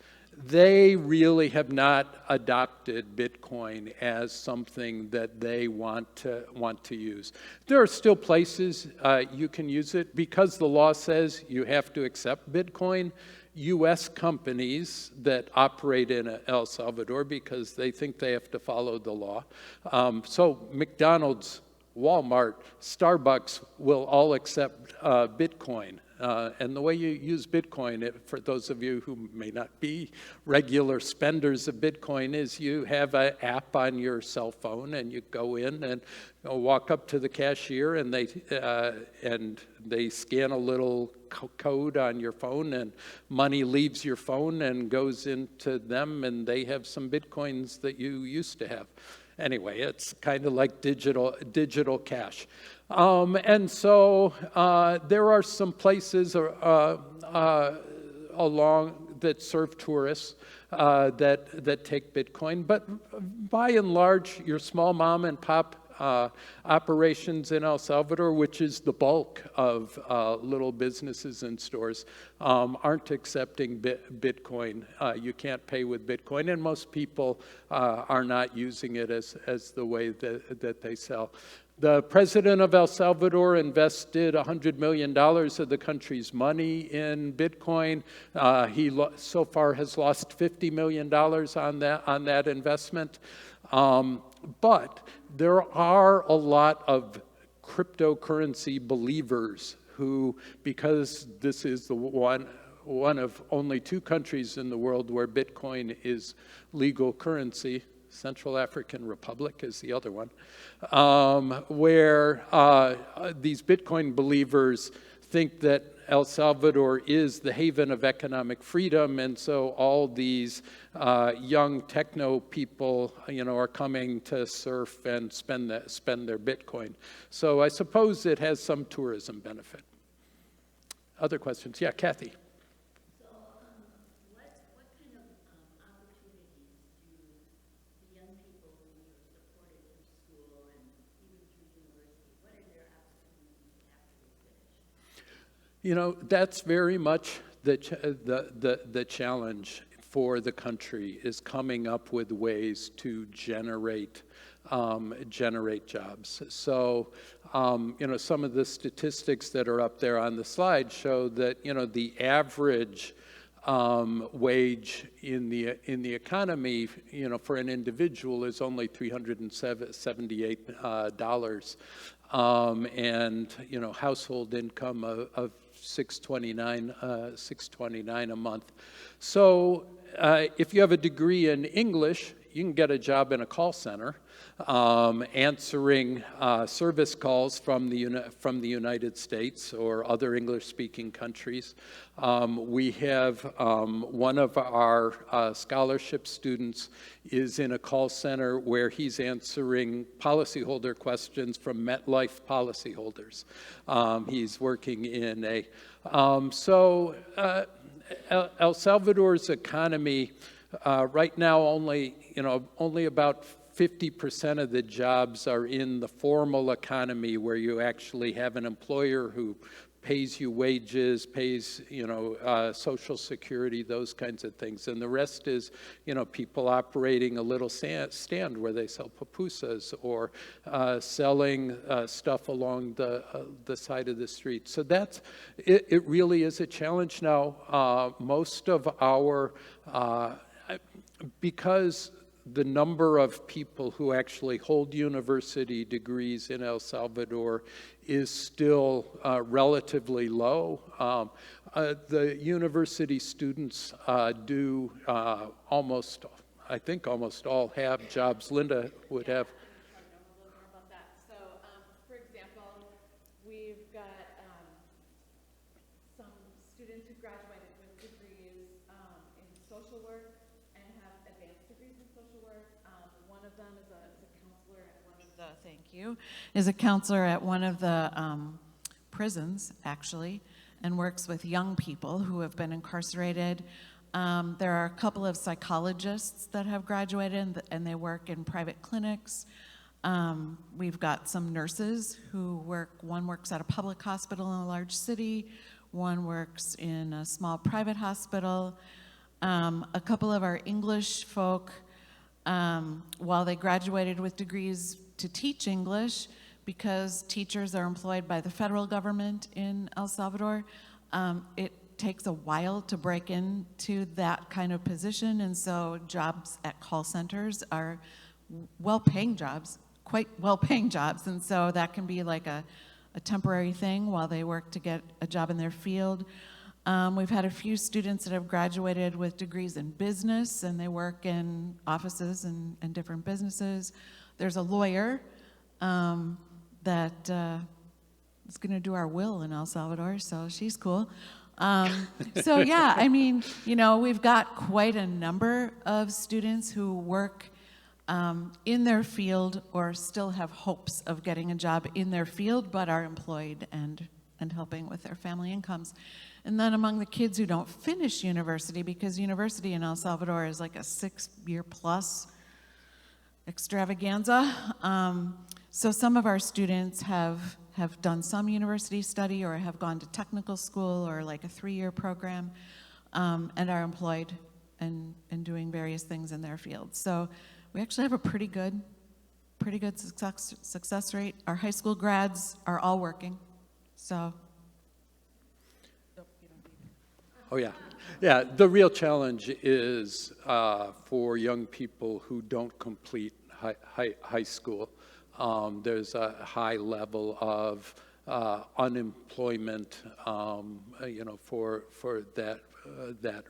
They really have not adopted Bitcoin as something that they want to use. There are still places you can use it. Because the law says you have to accept Bitcoin, U.S. companies that operate in El Salvador, because they think they have to follow the law. So McDonald's, Walmart, Starbucks will all accept Bitcoin. And the way you use Bitcoin, for those of you who may not be regular spenders of Bitcoin, is you have an app on your cell phone, and you go in and walk up to the cashier, and they scan a little code on your phone, and money leaves your phone and goes into them, and they have some Bitcoins that you used to have. Anyway, it's kind of like digital cash. And so there are some places along that serve tourists that take Bitcoin. But by and large, your small mom and pop operations in El Salvador, which is the bulk of little businesses and stores, aren't accepting Bitcoin. You can't pay with Bitcoin, and most people are not using it as the way that they sell. The president of El Salvador invested $100 million of the country's money in Bitcoin. He so far has lost $50 million on that investment. But there are a lot of cryptocurrency believers who, because this is the one of only 2 countries in the world where Bitcoin is legal currency, Central African Republic is the other one, where these Bitcoin believers think that El Salvador is the haven of economic freedom, and so all these young techno people, are coming to surf and spend their Bitcoin. So I suppose it has some tourism benefit. Other questions? Yeah, Kathy. So, what kind of opportunities do the young people who are supported through school and even through university, what are their opportunities after they finish? That's very much the challenge. for the country is coming up with ways to generate jobs. So, some of the statistics that are up there on the slide show that, the average wage in the economy, for an individual is only $378, and household income of $629 a month. So if you have a degree in English, you can get a job in a call center, answering service calls from the United States or other English-speaking countries. We have one of our scholarship students is in a call center where he's answering policyholder questions from MetLife policyholders. He's working in a El Salvador's economy right now only about 50% of the jobs are in the formal economy, where you actually have an employer who pays you wages, pays, Social Security, those kinds of things. And the rest is, people operating a little stand where they sell pupusas or selling stuff along the side of the street. So it really is a challenge now. Most of our, because the number of people who actually hold university degrees in El Salvador is still relatively low. The university students do almost all have jobs. Linda would have. A little more about that. So, for example, we've got some students who graduated with degrees in social work and have advanced degrees in social work. One of them is a counselor at one of the, is a counselor at one of the prisons, actually, and works with young people who have been incarcerated. There are a couple of psychologists that have graduated, and they work in private clinics. We've got some nurses who one works at a public hospital in a large city, one works in a small private hospital. A couple of our English folk, while they graduated with degrees to teach English, because teachers are employed by the federal government in El Salvador, it takes a while to break into that kind of position, and so jobs at call centers are well-paying jobs, quite well-paying jobs, and so that can be like a temporary thing while they work to get a job in their field. We've had a few students that have graduated with degrees in business, and they work in offices and different businesses. There's a lawyer that is going to do our will in El Salvador, so she's cool. So yeah, I mean, we've got quite a number of students who work in their field or still have hopes of getting a job in their field, but are employed and helping with their family incomes. And then among the kids who don't finish university, because university in El Salvador is like a 6-year plus extravaganza, so some of our students have done some university study or have gone to technical school or like a 3-year program, and are employed and doing various things in their field. So we actually have a pretty good success rate. Our high school grads are all working, so. Oh yeah, yeah. The real challenge is for young people who don't complete high school. There's a high level of unemployment, for that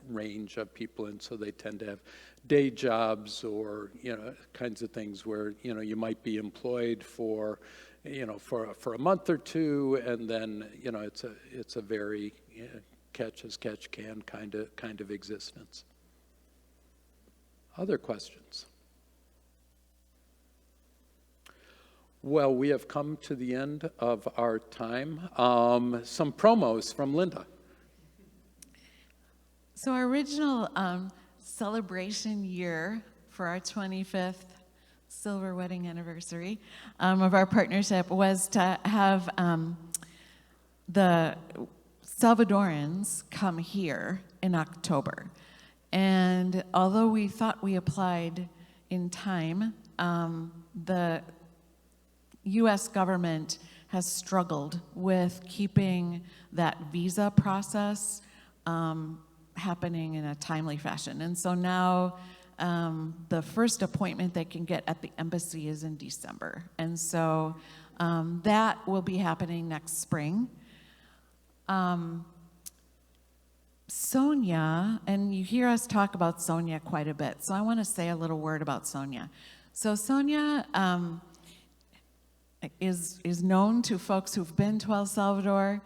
range of people, and so they tend to have day jobs or kinds of things where you might be employed for a month or two, and then it's a very catch as catch can kind of existence. Other questions? Well, we have come to the end of our time. Some promos from Linda. So our original celebration year for our 25th silver wedding anniversary of our partnership was to have the Salvadorans come here in October. And although we thought we applied in time, the U.S. government has struggled with keeping that visa process happening in a timely fashion. And so now the first appointment they can get at the embassy is in December. And so that will be happening next spring. Sonia, and you hear us talk about Sonia quite a bit, so I want to say a little word about Sonia. So Sonia is known to folks who've been to El Salvador.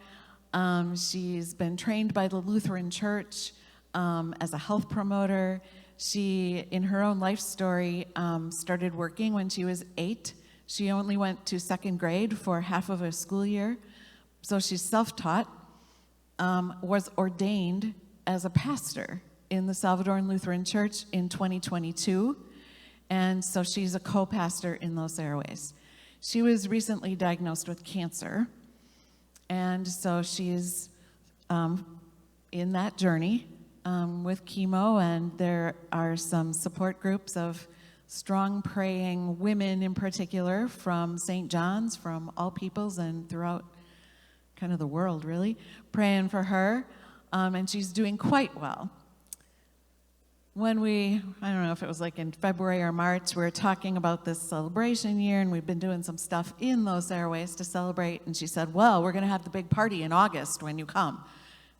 She's been trained by the Lutheran Church as a health promoter. She, in her own life story, started working when she was 8. She only went to 2nd grade for half of a school year, so she's self-taught. Was ordained as a pastor in the Salvadoran Lutheran Church in 2022, and so she's a co-pastor in Los Airways. She was recently diagnosed with cancer, and so she's in that journey with chemo, and there are some support groups of strong praying women in particular from St. John's, from all peoples and throughout kind of the world, really, praying for her, and she's doing quite well. When I don't know if it was like in February or March, we were talking about this celebration year, and we've been doing some stuff in Los Airways to celebrate, and she said, well, we're going to have the big party in August when you come.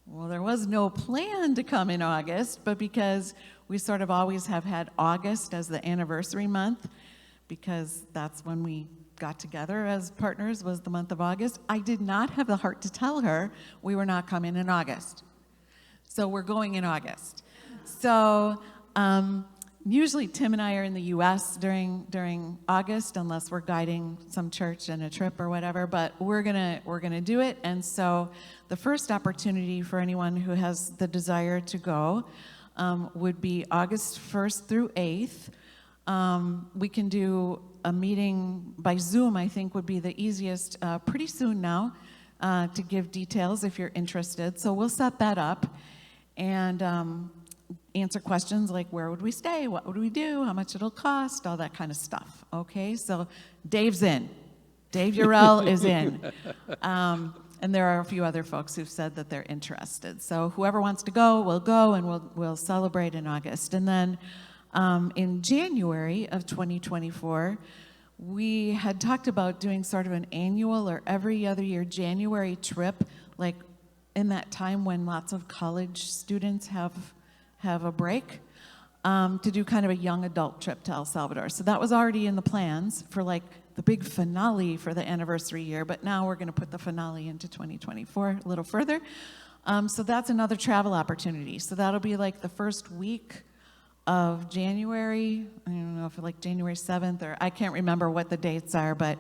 Well, there was no plan to come in August, but because we sort of always have had August as the anniversary month, because that's when we got together as partners, was the month of August. I did not have the heart to tell her we were not coming in August. So we're going in August. So usually Tim and I are in the U.S. during August, unless we're guiding some church in a trip or whatever, but we're gonna do it. And so the first opportunity for anyone who has the desire to go would be August 1st through 8th. We can do a meeting by Zoom, I think would be the easiest pretty soon now to give details if you're interested. So we'll set that up and answer questions like where would we stay, what would we do, how much it'll cost, all that kind of stuff. Okay, so Dave's in. Dave Urell is in. And there are a few other folks who've said that they're interested. So whoever wants to go, will go, and we'll celebrate in August. And then in January of 2024, we had talked about doing sort of an annual or every other year January trip, like in that time when lots of college students have a break, to do kind of a young adult trip to El Salvador. So that was already in the plans for like the big finale for the anniversary year, but now we're going to put the finale into 2024 a little further. So that's another travel opportunity. So that'll be like the first week of January. I don't know if like January 7th, or I can't remember what the dates are, but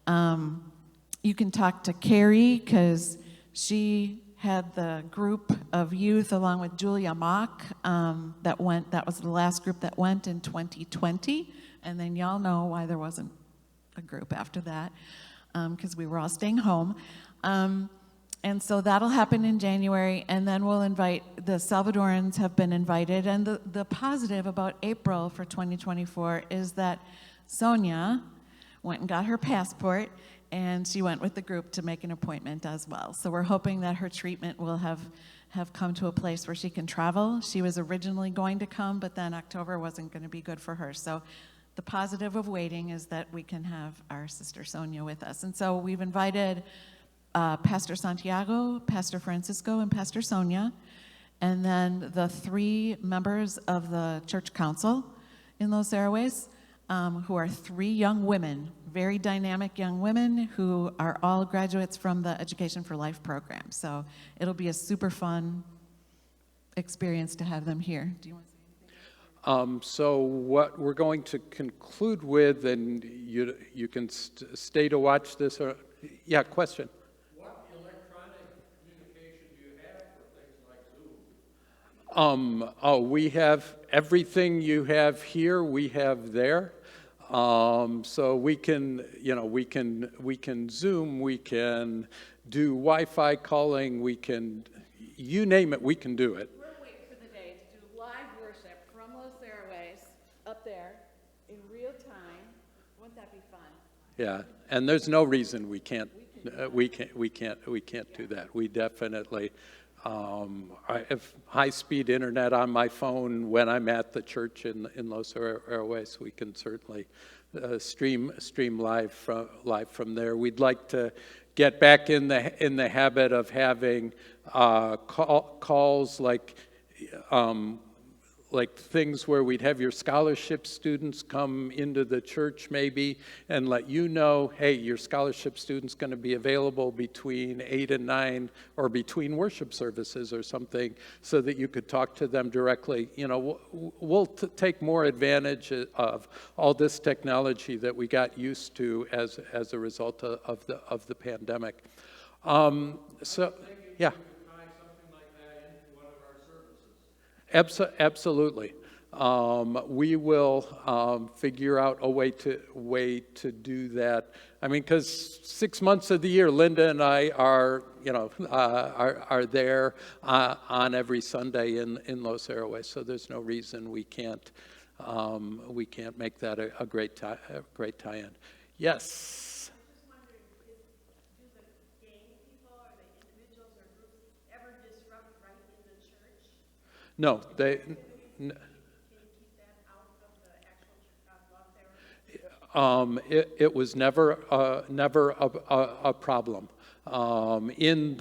you can talk to Carrie, because she had the group of youth along with Julia Mock that was the last group that went in 2020, and then y'all know why there wasn't a group after that, because we were all staying home. And so that'll happen in January, and then we'll invite, the Salvadorans have been invited, and the positive about April for 2024 is that Sonia went and got her passport, and she went with the group to make an appointment as well. So we're hoping that her treatment will have come to a place where she can travel. She was originally going to come, but then October wasn't going to be good for her. So the positive of waiting is that we can have our sister Sonia with us. And so we've invited Pastor Santiago, Pastor Francisco, and Pastor Sonia, and then the 3 members of the church council in Los Airways, who are 3 young women, very dynamic young women who are all graduates from the Education for Life program. So it'll be a super fun experience to have them here. Do you want to say anything? So what we're going to conclude with, and you can stay to watch this, or yeah, question. What electronic communication do you have for things like Zoom? We have everything you have here, we have there. So we can, we can Zoom, we can do Wi-Fi calling, we can, you name it, we can do it. We're waiting for the day to do live worship there in real time. Wouldn't that be fun? Yeah, and there's no reason we can't do that. We definitely, I have high-speed internet on my phone when I'm at the church in Los Airways. We can certainly stream live from there. We'd like to get back in the habit of having calls like things where we'd have your scholarship students come into the church maybe and let you know, hey, your scholarship student's going to be available between 8 and 9 or between worship services or something, so that you could talk to them directly. You know, we'll take more advantage of all this technology that we got used to as a result of the pandemic. So, yeah. Absolutely. We will figure out a way to do that. I mean, because 6 months of the year, Linda and I are there on every Sunday in Los Airways. So there's no reason we can't make that a great tie-in. Yes. No, they. It was never a problem. In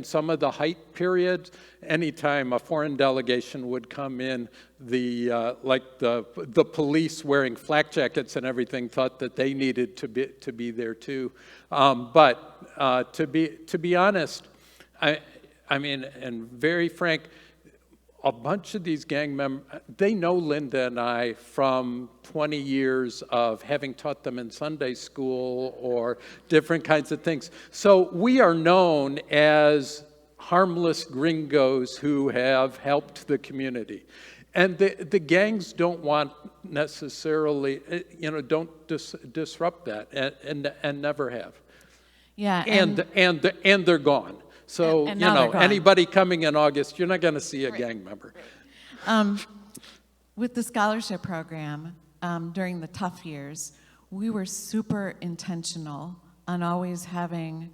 some of the height periods, anytime a foreign delegation would come in, the police wearing flak jackets and everything thought that they needed to be there too. But to be honest, I mean, and very frank, a bunch of these gang members, they know Linda and I from 20 years of having taught them in Sunday school or different kinds of things. So we are known as harmless gringos who have helped the community. And the gangs don't want necessarily, don't disrupt that, and never have. Yeah. And they're gone. So, and now anybody coming in August, you're not going to see a gang member. With the scholarship program, during the tough years, we were super intentional on always having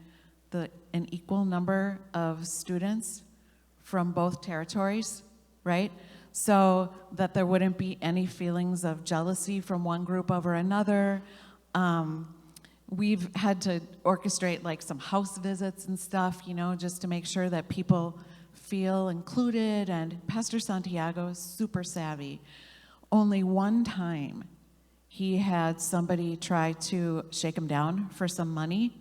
an equal number of students from both territories, right? So that there wouldn't be any feelings of jealousy from one group over another. We've had to orchestrate like some house visits and stuff, just to make sure that people feel included. And Pastor Santiago is super savvy. Only one time he had somebody try to shake him down for some money.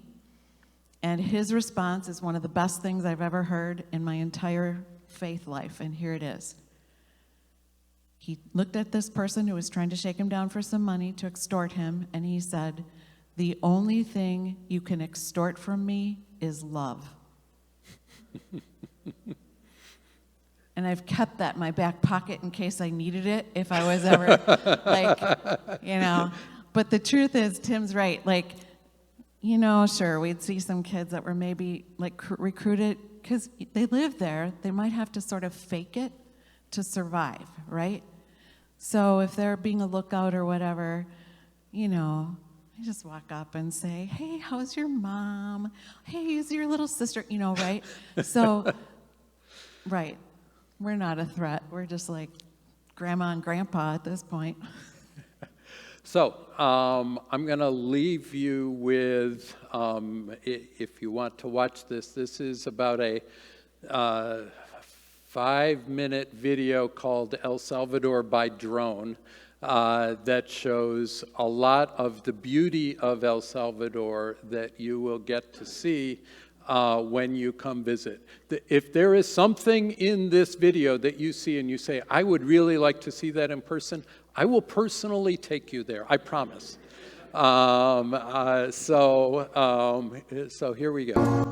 And his response is one of the best things I've ever heard in my entire faith life. And here it is. He looked at this person who was trying to shake him down for some money to extort him, and he said, "The only thing you can extort from me is love." And I've kept that in my back pocket in case I needed it, if I was ever But the truth is, Tim's right. Sure, we'd see some kids that were maybe recruited because they live there. They might have to sort of fake it to survive, right? So if they're being a lookout or whatever, I just walk up and say, "Hey, how's your mom? Hey, is your little sister?" Right? So, right. We're not a threat. We're just like grandma and grandpa at this point. So, I'm going to leave you with, if you want to watch this is about a 5-minute video called El Salvador by Drone. That shows a lot of the beauty of El Salvador that you will get to see when you come visit. If there is something in this video that you see and you say, "I would really like to see that in person," I will personally take you there, I promise. So here we go.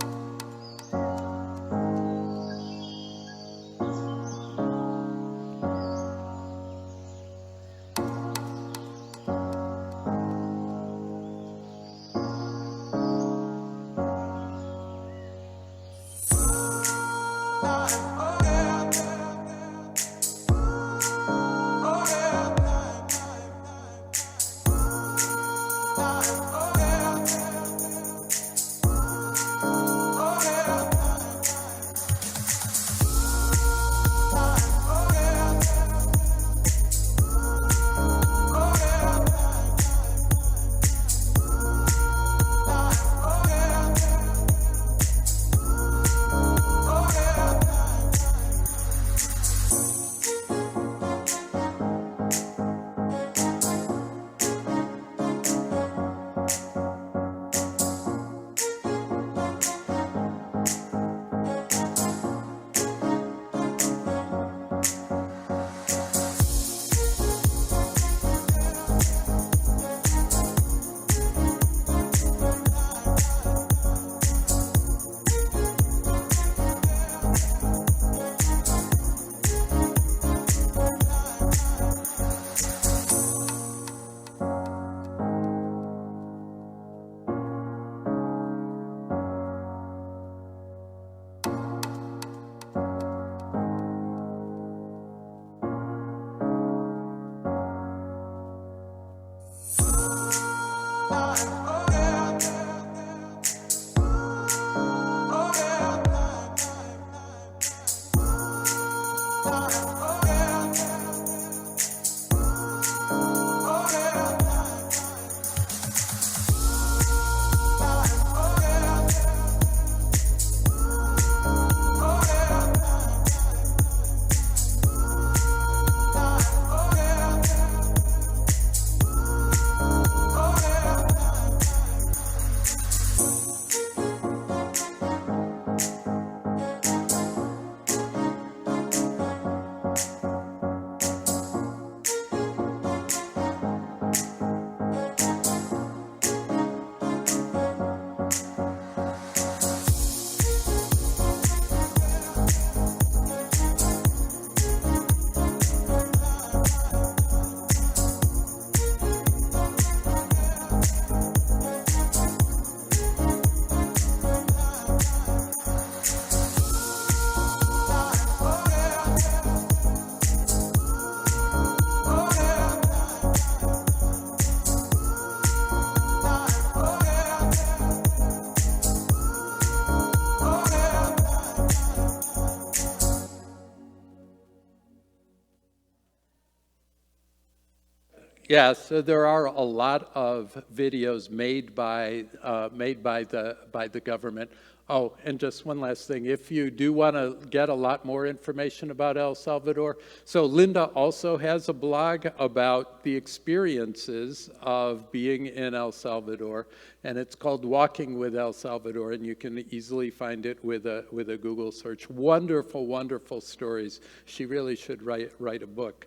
Yeah, so there are a lot of videos made by the government. Oh, and just one last thing. If you do want to get a lot more information about El Salvador, so Linda also has a blog about the experiences of being in El Salvador, and it's called Walking with El Salvador, and you can easily find it with a Google search. Wonderful, wonderful stories. She really should write a book.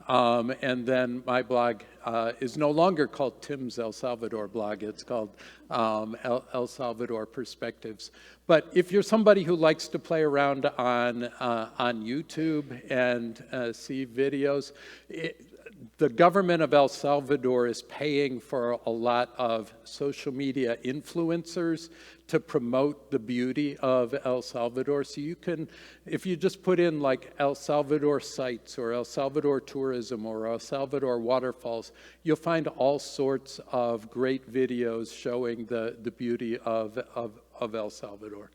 And then my blog is no longer called Tim's El Salvador blog. It's called El Salvador Perspectives. But if you're somebody who likes to play around on YouTube and see videos, the government of El Salvador is paying for a lot of social media influencers to promote the beauty of El Salvador. So you can, if you just put in like El Salvador sites or El Salvador tourism or El Salvador waterfalls, you'll find all sorts of great videos showing the beauty of El Salvador.